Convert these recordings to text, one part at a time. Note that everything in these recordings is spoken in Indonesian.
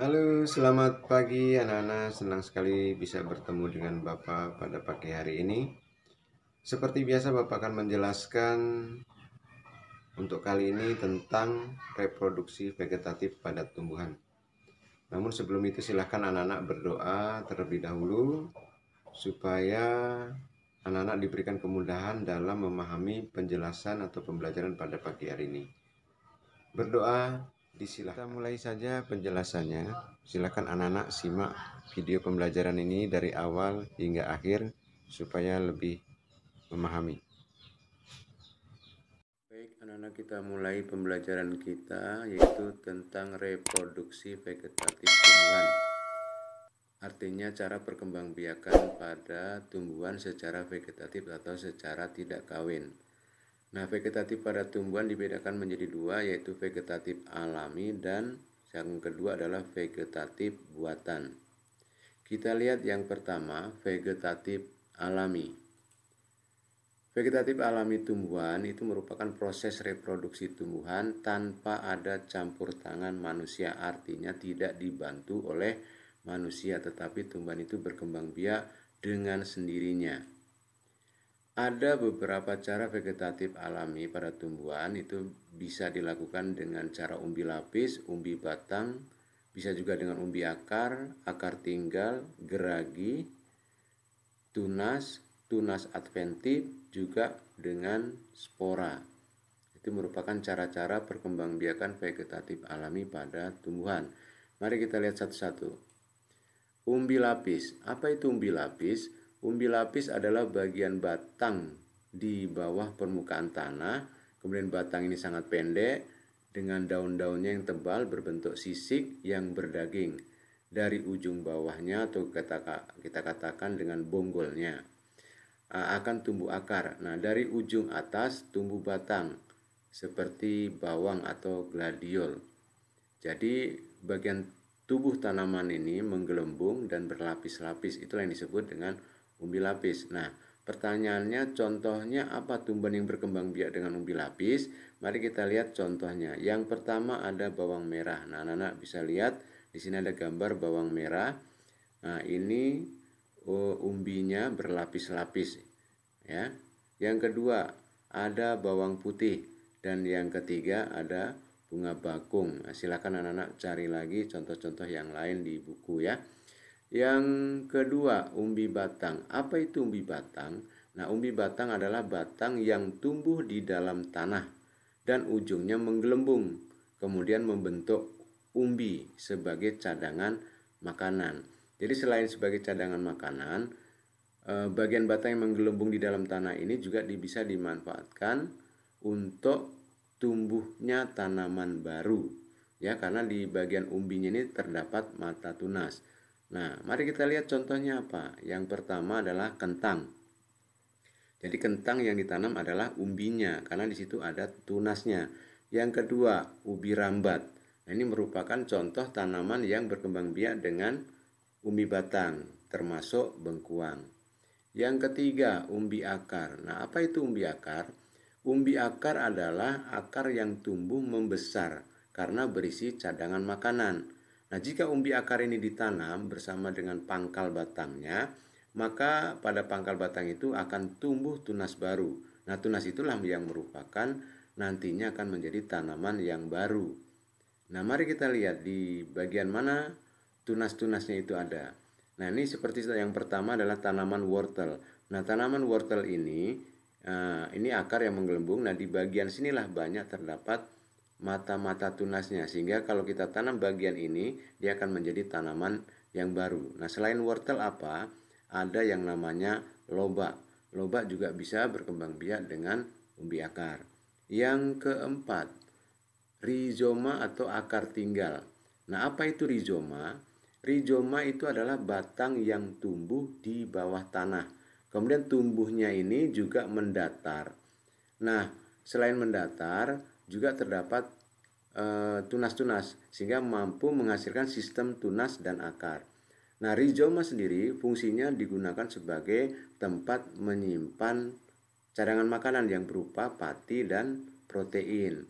Halo, selamat pagi anak-anak. Senang sekali bisa bertemu dengan Bapak pada pagi hari ini. Seperti biasa, Bapak akan menjelaskan untuk kali ini tentang reproduksi vegetatif pada tumbuhan. Namun sebelum itu silahkan anak-anak berdoa terlebih dahulu supaya anak-anak diberikan kemudahan dalam memahami penjelasan atau pembelajaran pada pagi hari ini. Berdoa disilahkan. Kita mulai saja penjelasannya. Silakan anak-anak simak video pembelajaran ini dari awal hingga akhir supaya lebih memahami. Baik, anak-anak, kita mulai pembelajaran kita yaitu tentang reproduksi vegetatif tumbuhan. Artinya cara perkembangbiakan pada tumbuhan secara vegetatif atau secara tidak kawin. Nah, vegetatif pada tumbuhan dibedakan menjadi dua, yaitu vegetatif alami dan yang kedua adalah vegetatif buatan. Kita lihat yang pertama, vegetatif alami. Vegetatif alami tumbuhan itu merupakan proses reproduksi tumbuhan tanpa ada campur tangan manusia, artinya tidak dibantu oleh manusia, tetapi tumbuhan itu berkembang biak dengan sendirinya. Ada beberapa cara vegetatif alami pada tumbuhan, itu bisa dilakukan dengan cara umbi lapis, umbi batang, bisa juga dengan umbi akar, akar tinggal, geragi, tunas, tunas adventif, juga dengan spora. Itu merupakan cara-cara perkembangbiakan vegetatif alami pada tumbuhan. Mari kita lihat satu-satu. Umbi lapis. Apa itu umbi lapis? Umbi lapis adalah bagian batang di bawah permukaan tanah. Kemudian batang ini sangat pendek dengan daun-daunnya yang tebal berbentuk sisik yang berdaging. Dari ujung bawahnya atau kita katakan dengan bonggolnya akan tumbuh akar. Nah, dari ujung atas tumbuh batang seperti bawang atau gladiol. Jadi bagian tubuh tanaman ini menggelembung dan berlapis-lapis, itulah yang disebut dengan umbi lapis. Nah, pertanyaannya, contohnya apa tumbuhan yang berkembang biak dengan umbi lapis? Mari kita lihat contohnya. Yang pertama ada bawang merah. Nah, anak-anak bisa lihat di sini ada gambar bawang merah. Nah, ini umbinya berlapis-lapis, ya. Yang kedua ada bawang putih, dan yang ketiga ada bunga bakung. Nah, silakan anak-anak cari lagi contoh-contoh yang lain di buku, ya. Yang kedua, umbi batang. Apa itu umbi batang? Nah, umbi batang adalah batang yang tumbuh di dalam tanah dan ujungnya menggelembung, kemudian membentuk umbi sebagai cadangan makanan. Jadi selain sebagai cadangan makanan, bagian batang yang menggelembung di dalam tanah ini juga bisa dimanfaatkan untuk tumbuhnya tanaman baru, ya, karena di bagian umbinya ini terdapat mata tunas. Nah, mari kita lihat contohnya apa. Yang pertama adalah kentang. Jadi kentang yang ditanam adalah umbinya karena di situ ada tunasnya. Yang kedua, ubi rambat. Nah, ini merupakan contoh tanaman yang berkembang biak dengan umbi batang, termasuk bengkuang. Yang ketiga, umbi akar. Nah, apa itu umbi akar? Umbi akar adalah akar yang tumbuh membesar karena berisi cadangan makanan. Nah, jika umbi akar ini ditanam bersama dengan pangkal batangnya, maka pada pangkal batang itu akan tumbuh tunas baru. Nah, tunas itulah yang merupakan nantinya akan menjadi tanaman yang baru. Nah, mari kita lihat di bagian mana tunas-tunasnya itu ada. Nah, ini seperti yang pertama adalah tanaman wortel. Nah, tanaman wortel ini akar yang menggelembung. Nah, di bagian sinilah banyak terdapat mata-mata tunasnya, sehingga kalau kita tanam bagian ini, dia akan menjadi tanaman yang baru. Nah, selain wortel apa? Ada yang namanya lobak. Lobak juga bisa berkembang biak dengan umbi akar. Yang keempat, rizoma atau akar tinggal. Nah, apa itu rizoma? Rizoma itu adalah batang yang tumbuh di bawah tanah. Kemudian tumbuhnya ini juga mendatar. Nah, selain mendatar, juga terdapat tunas-tunas sehingga mampu menghasilkan sistem tunas dan akar. Nah, rizoma sendiri fungsinya digunakan sebagai tempat menyimpan cadangan makanan yang berupa pati dan protein.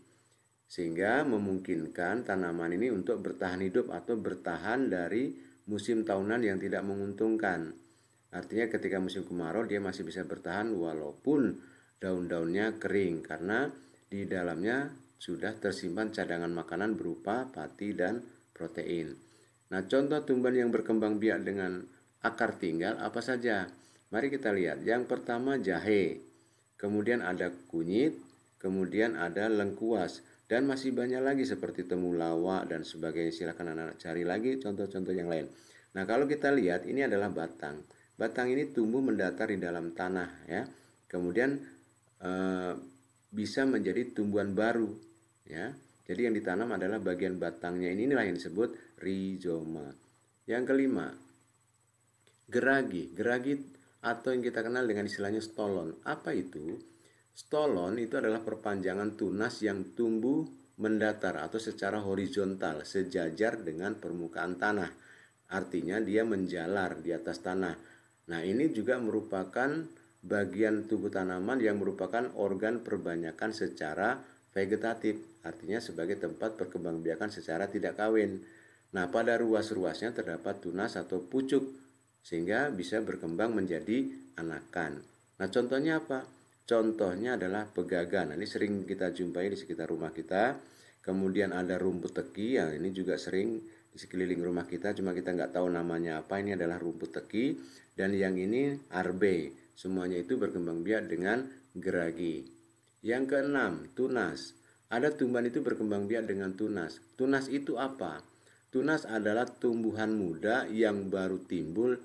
sehingga memungkinkan tanaman ini untuk bertahan hidup atau bertahan dari musim tahunan yang tidak menguntungkan. Artinya ketika musim kemarau dia masih bisa bertahan walaupun daun-daunnya kering karena di dalamnya sudah tersimpan cadangan makanan berupa pati dan protein. Nah, contoh tumbuhan yang berkembang biak dengan akar tinggal apa saja? Mari kita lihat. Yang pertama jahe, kemudian ada kunyit, kemudian ada lengkuas, dan masih banyak lagi seperti temulawak dan sebagainya. Silakan anak-anak cari lagi contoh-contoh yang lain. Nah, kalau kita lihat ini adalah batang. Batang ini tumbuh mendatar di dalam tanah ya. Kemudian bisa menjadi tumbuhan baru ya. Jadi yang ditanam adalah bagian batangnya inilah yang disebut rizoma. Yang kelima, geragi. Geragi atau yang kita kenal dengan istilahnya stolon. Apa itu? Stolon itu adalah perpanjangan tunas yang tumbuh mendatar atau secara horizontal sejajar dengan permukaan tanah. Artinya dia menjalar di atas tanah. Nah, ini juga merupakan bagian tubuh tanaman yang merupakan organ perbanyakan secara vegetatif, artinya sebagai tempat perkembangbiakan secara tidak kawin. Nah, pada ruas-ruasnya terdapat tunas atau pucuk sehingga bisa berkembang menjadi anakan. Nah, contohnya apa? Contohnya adalah pegagan. Nah, ini sering kita jumpai di sekitar rumah kita. Kemudian ada rumput teki, yang ini juga sering di sekeliling rumah kita, cuma kita nggak tahu namanya apa. Ini adalah rumput teki, dan yang ini arbe. Semuanya itu berkembang biak dengan geragi. Yang keenam, tunas. Ada tumbuhan itu berkembang biak dengan tunas. Tunas itu apa? Tunas adalah tumbuhan muda yang baru timbul,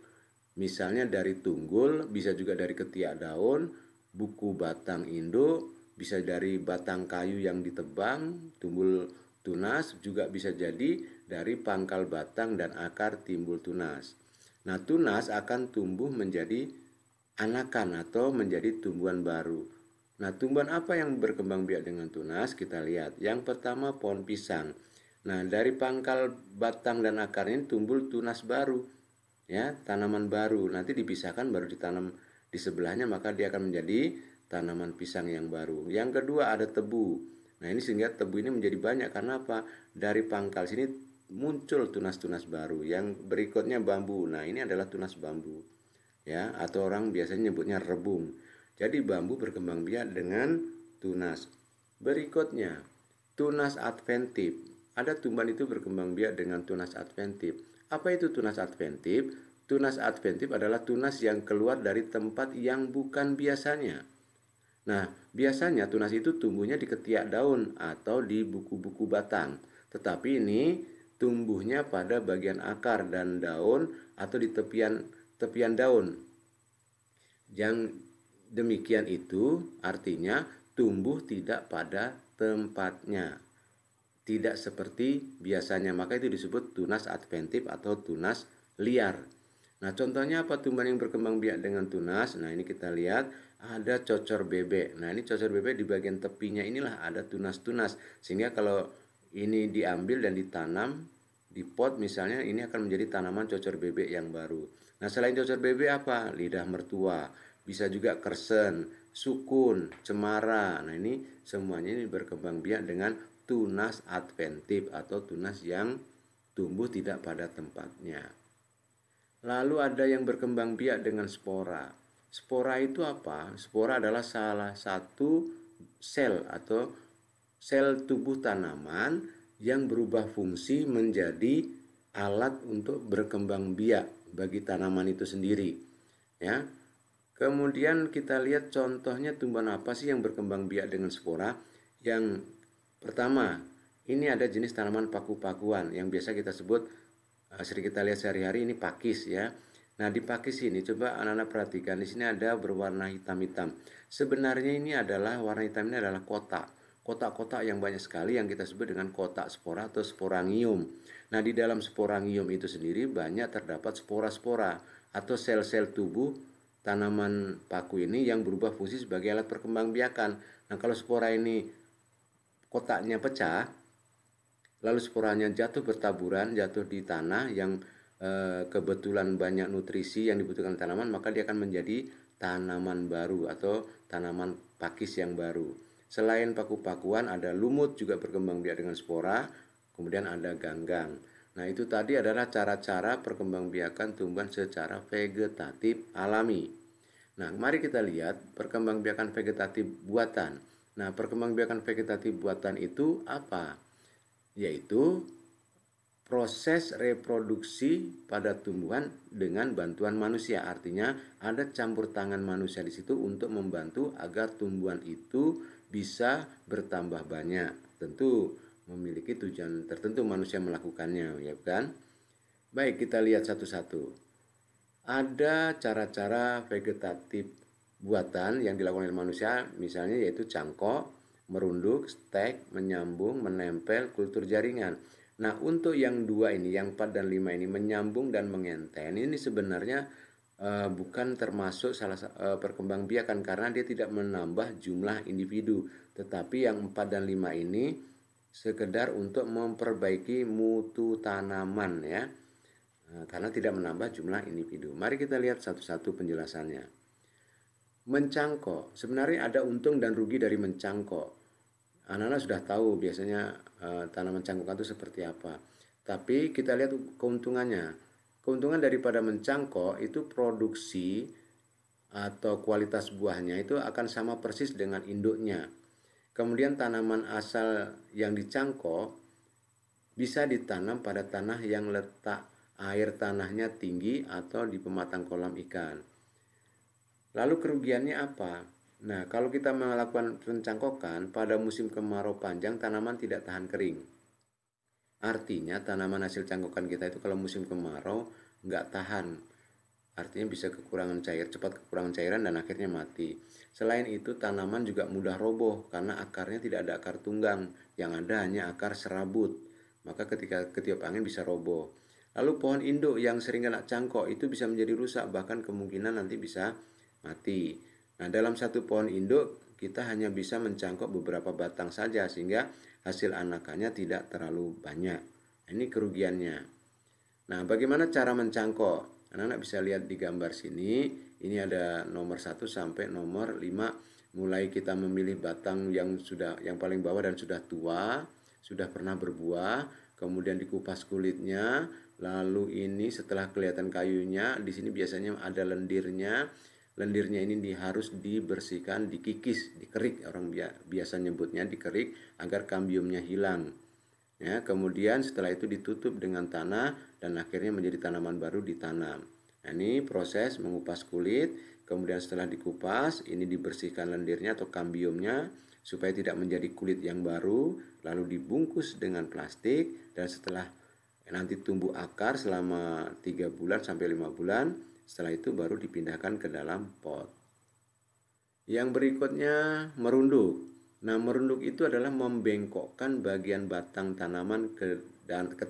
misalnya dari tunggul, bisa juga dari ketiak daun, buku batang induk, bisa dari batang kayu yang ditebang, timbul tunas, juga bisa jadi dari pangkal batang dan akar timbul tunas. Nah, tunas akan tumbuh menjadi anakan atau menjadi tumbuhan baru. Nah, tumbuhan apa yang berkembang biak dengan tunas? Kita lihat. Yang pertama pohon pisang. Nah, dari pangkal batang dan akarnya tumbuh tunas baru, ya, tanaman baru. Nanti dipisahkan baru ditanam di sebelahnya, maka dia akan menjadi tanaman pisang yang baru. Yang kedua ada tebu. Nah, ini sehingga tebu ini menjadi banyak karena apa? Dari pangkal sini muncul tunas-tunas baru. Yang berikutnya bambu. Nah, ini adalah tunas bambu, ya, atau orang biasanya nyebutnya rebung. Jadi bambu berkembang biak dengan tunas. Berikutnya tunas adventif. Ada tumbuhan itu berkembang biak dengan tunas adventif. Apa itu tunas adventif? Tunas adventif adalah tunas yang keluar dari tempat yang bukan biasanya. Nah, biasanya tunas itu tumbuhnya di ketiak daun atau di buku-buku batang. Tetapi ini tumbuhnya pada bagian akar dan daun atau di tepian daun. Yang demikian itu artinya tumbuh tidak pada tempatnya, tidak seperti biasanya, maka itu disebut tunas adventif atau tunas liar. Nah, contohnya apa tumbuhan yang berkembang biak dengan tunas? Nah, ini kita lihat ada cocor bebek. Nah, ini cocor bebek di bagian tepinya inilah ada tunas-tunas, sehingga kalau ini diambil dan ditanam di pot misalnya, ini akan menjadi tanaman cocor bebek yang baru. Nah, selain cocor bebek apa? Lidah mertua, bisa juga kersen, sukun, cemara. Nah, ini semuanya ini berkembang biak dengan tunas adventif atau tunas yang tumbuh tidak pada tempatnya. Lalu ada yang berkembang biak dengan spora. Spora itu apa? Spora adalah salah satu sel atau sel tubuh tanaman yang berubah fungsi menjadi alat untuk berkembang biak bagi tanaman itu sendiri. Ya. Kemudian kita lihat contohnya tumbuhan apa sih yang berkembang biak dengan spora. Yang pertama, ini ada jenis tanaman paku-pakuan yang biasa kita sebut, sering kita lihat sehari-hari, ini pakis ya. Nah, di pakis ini coba anak-anak perhatikan, di sini ada berwarna hitam-hitam. Sebenarnya ini adalah warna hitam ini adalah kotak. Kotak-kotak yang banyak sekali yang kita sebut dengan kotak spora atau sporangium. Nah, di dalam sporangium itu sendiri banyak terdapat spora-spora atau sel-sel tubuh tanaman paku ini yang berubah fungsi sebagai alat perkembangbiakan. Nah, kalau spora ini kotaknya pecah, lalu sporanya jatuh bertaburan, jatuh di tanah yang kebetulan banyak nutrisi yang dibutuhkan tanaman, maka dia akan menjadi tanaman baru atau tanaman pakis yang baru. Selain paku-pakuan ada lumut juga berkembang biak dengan spora, kemudian ada ganggang. Nah, itu tadi adalah cara-cara perkembangbiakan tumbuhan secara vegetatif alami. Nah, mari kita lihat perkembangbiakan vegetatif buatan. Nah, perkembangbiakan vegetatif buatan itu apa? Yaitu proses reproduksi pada tumbuhan dengan bantuan manusia. Artinya ada campur tangan manusia di situ untuk membantu agar tumbuhan itu bisa bertambah banyak. Tentu memiliki tujuan tertentu manusia melakukannya, ya kan? Baik, kita lihat satu-satu. Ada cara-cara vegetatif buatan yang dilakukan oleh manusia, misalnya yaitu cangkok, merunduk, stek, menyambung, menempel, kultur jaringan. Nah, untuk yang dua ini, yang 4 dan 5 ini, menyambung dan mengenten, ini sebenarnya bukan termasuk perkembangbiakan karena dia tidak menambah jumlah individu. Tetapi yang 4 dan 5 ini sekedar untuk memperbaiki mutu tanaman ya, karena tidak menambah jumlah individu. Mari kita lihat satu-satu penjelasannya. Mencangkok, sebenarnya ada untung dan rugi dari mencangkok. Anak-anak sudah tahu biasanya tanaman cangkokan itu seperti apa. Tapi kita lihat keuntungannya. Keuntungan daripada mencangkok itu produksi atau kualitas buahnya itu akan sama persis dengan induknya. Kemudian tanaman asal yang dicangkok bisa ditanam pada tanah yang letak air tanahnya tinggi atau di pematang kolam ikan. Lalu kerugiannya apa? Nah, kalau kita melakukan pencangkokan pada musim kemarau panjang, tanaman tidak tahan kering. Artinya tanaman hasil cangkokan kita itu kalau musim kemarau nggak tahan. Artinya bisa kekurangan cair, cepat kekurangan cairan dan akhirnya mati. Selain itu tanaman juga mudah roboh karena akarnya tidak ada akar tunggang, yang ada hanya akar serabut. Maka ketika ketiup angin bisa roboh. Lalu pohon induk yang sering kena cangkok itu bisa menjadi rusak, bahkan kemungkinan nanti bisa mati. Nah, dalam satu pohon induk kita hanya bisa mencangkok beberapa batang saja sehingga hasil anakannya tidak terlalu banyak. Ini kerugiannya. Nah, bagaimana cara mencangkok? Anak-anak bisa lihat di gambar sini. Ini ada nomor 1 sampai nomor 5. Mulai kita memilih batang yang paling bawah dan sudah tua, sudah pernah berbuah, kemudian dikupas kulitnya, lalu ini setelah kelihatan kayunya, di sini biasanya ada lendirnya. Lendirnya ini harus dibersihkan, dikikis, dikerik, orang biasa nyebutnya dikerik agar kambiumnya hilang. Ya, kemudian setelah itu ditutup dengan tanah dan akhirnya menjadi tanaman baru ditanam. Nah, ini proses mengupas kulit, kemudian setelah dikupas ini dibersihkan lendirnya atau kambiumnya supaya tidak menjadi kulit yang baru, lalu dibungkus dengan plastik dan setelah nanti tumbuh akar selama 3 bulan sampai 5 bulan, setelah itu baru dipindahkan ke dalam pot. Yang berikutnya merunduk. Nah, merunduk itu adalah membengkokkan bagian batang tanaman ke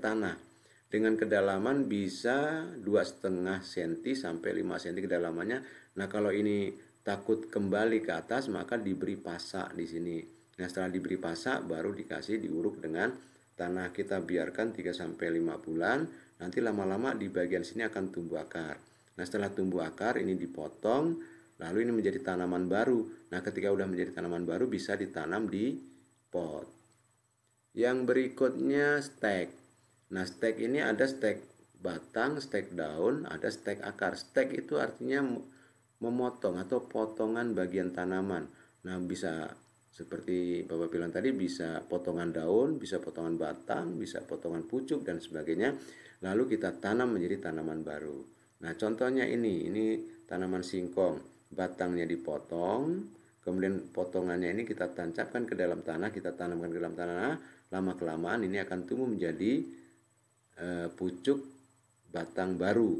tanah dengan kedalaman bisa 2,5 cm sampai 5 cm kedalamannya. Nah, kalau ini takut kembali ke atas maka diberi pasak di sini. Nah, setelah diberi pasak baru dikasih diuruk dengan tanah. Kita biarkan 3 sampai 5 bulan, nanti lama-lama di bagian sini akan tumbuh akar. Nah, setelah tumbuh akar ini dipotong, lalu ini menjadi tanaman baru. Nah, ketika udah menjadi tanaman baru bisa ditanam di pot. Yang berikutnya stek. Nah, stek ini ada stek batang, stek daun, ada stek akar. Stek itu artinya memotong atau potongan bagian tanaman. Nah, bisa seperti Bapak bilang tadi, bisa potongan daun, bisa potongan batang, bisa potongan pucuk dan sebagainya. Lalu kita tanam menjadi tanaman baru. Nah, contohnya ini tanaman singkong. Batangnya dipotong, kemudian potongannya ini kita tancapkan ke dalam tanah, kita tanamkan ke dalam tanah. Lama-kelamaan ini akan tumbuh menjadi pucuk batang baru.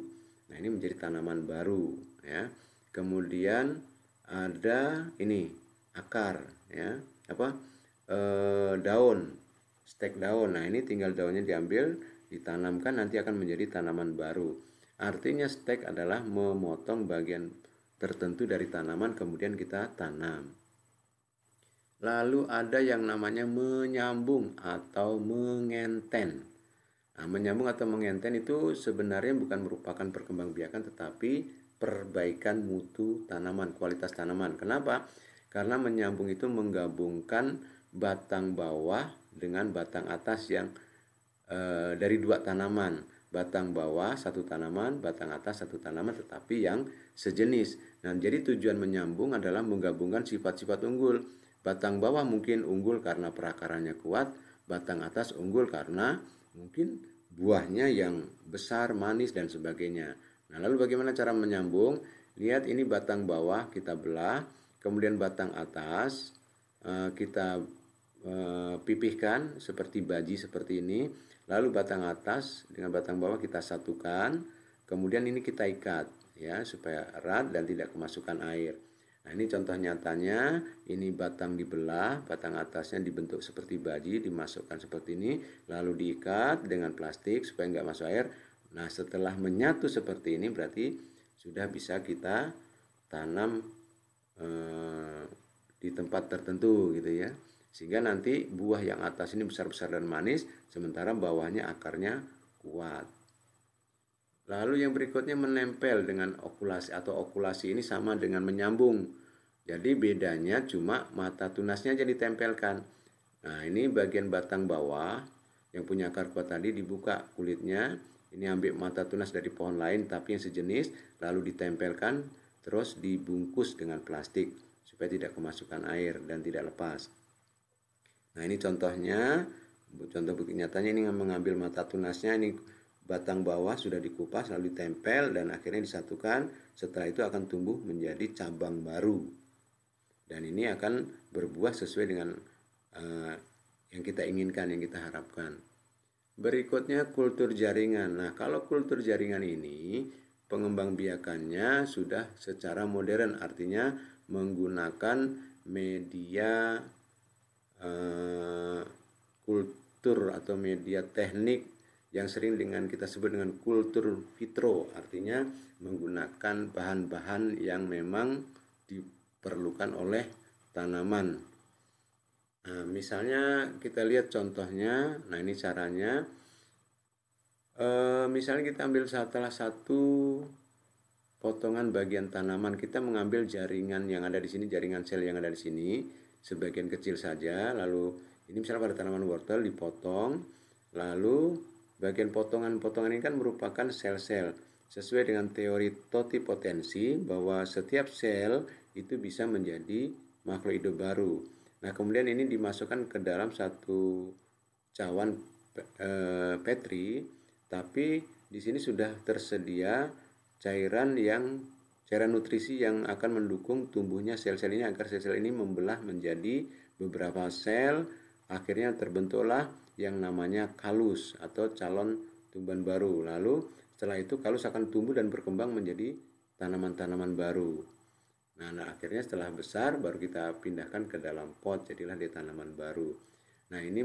Nah, ini menjadi tanaman baru ya. Kemudian ada ini akar ya, daun, stek daun. Nah, ini tinggal daunnya diambil, ditanamkan, nanti akan menjadi tanaman baru. Artinya stek adalah memotong bagian tertentu dari tanaman kemudian kita tanam. Lalu ada yang namanya menyambung atau mengenten. Nah, menyambung atau mengenten itu sebenarnya bukan merupakan perkembangbiakan tetapi perbaikan mutu tanaman, kualitas tanaman. Kenapa? Karena menyambung itu menggabungkan batang bawah dengan batang atas yang dari dua tanaman. Batang bawah satu tanaman, batang atas satu tanaman, tetapi yang sejenis. Nah, jadi tujuan menyambung adalah menggabungkan sifat-sifat unggul. Batang bawah mungkin unggul karena perakarannya kuat, batang atas unggul karena mungkin buahnya yang besar, manis, dan sebagainya. Nah, lalu bagaimana cara menyambung? Lihat, ini batang bawah kita belah, kemudian batang atas kita pipihkan seperti baji seperti ini. Lalu batang atas dengan batang bawah kita satukan, kemudian ini kita ikat ya supaya erat dan tidak kemasukan air. Nah, ini contoh nyatanya, ini batang dibelah, batang atasnya dibentuk seperti baji, dimasukkan seperti ini, lalu diikat dengan plastik supaya nggak masuk air. Nah, setelah menyatu seperti ini berarti sudah bisa kita tanam di tempat tertentu gitu ya. Sehingga nanti buah yang atas ini besar-besar dan manis, sementara bawahnya akarnya kuat. Lalu yang berikutnya menempel dengan okulasi, atau okulasi ini sama dengan menyambung. Jadi bedanya cuma mata tunasnya aja ditempelkan. Nah, ini bagian batang bawah yang punya akar kuat tadi dibuka kulitnya. Ini ambil mata tunas dari pohon lain tapi yang sejenis, lalu ditempelkan, terus dibungkus dengan plastik supaya tidak kemasukan air dan tidak lepas. Nah, ini contohnya, contoh bukti nyatanya ini mengambil mata tunasnya, ini batang bawah sudah dikupas lalu ditempel dan akhirnya disatukan. Setelah itu akan tumbuh menjadi cabang baru. Dan ini akan berbuah sesuai dengan yang kita inginkan, yang kita harapkan. Berikutnya kultur jaringan. Nah, kalau kultur jaringan ini pengembangbiakannya sudah secara modern, artinya menggunakan media kultur atau media teknik yang sering kita sebut dengan kultur vitro, artinya menggunakan bahan-bahan yang memang diperlukan oleh tanaman. Nah, misalnya kita lihat contohnya. Nah, ini caranya. Misalnya kita ambil salah satu potongan bagian tanaman, kita mengambil jaringan yang ada di sini, jaringan sel yang ada di sini, sebagian kecil saja. Lalu ini misalnya pada tanaman wortel dipotong, lalu bagian potongan-potongan ini kan merupakan sel-sel. Sesuai dengan teori totipotensi bahwa setiap sel itu bisa menjadi makhluk hidup baru. Nah, kemudian ini dimasukkan ke dalam satu cawan Petri, tapi di sini sudah tersedia cairan nutrisi yang akan mendukung tumbuhnya sel-sel ini agar sel-sel ini membelah menjadi beberapa sel. Akhirnya terbentuklah yang namanya kalus atau calon tumbuhan baru. Lalu setelah itu kalus akan tumbuh dan berkembang menjadi tanaman-tanaman baru. Nah, akhirnya setelah besar baru kita pindahkan ke dalam pot, jadilah dia tanaman baru. Nah, ini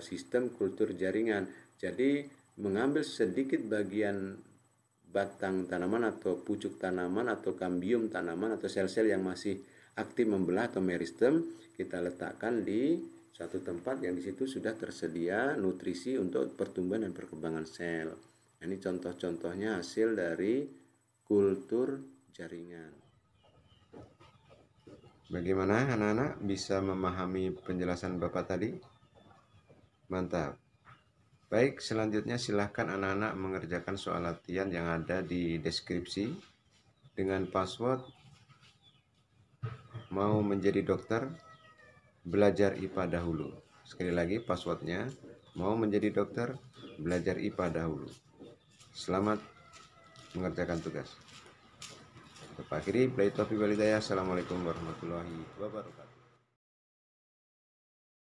sistem kultur jaringan. Jadi mengambil sedikit bagian batang tanaman atau pucuk tanaman atau kambium tanaman atau sel-sel yang masih aktif membelah atau meristem, kita letakkan di suatu tempat yang di situ sudah tersedia nutrisi untuk pertumbuhan dan perkembangan sel. Ini contoh-contohnya hasil dari kultur jaringan. Bagaimana anak-anak, bisa memahami penjelasan Bapak tadi? Mantap. Baik, selanjutnya silahkan anak-anak mengerjakan soal latihan yang ada di deskripsi dengan password mau menjadi dokter, belajar IPA dahulu. Sekali lagi passwordnya, mau menjadi dokter, belajar IPA dahulu. Selamat mengerjakan tugas. Kita akhiri. Assalamualaikum warahmatullahi wabarakatuh.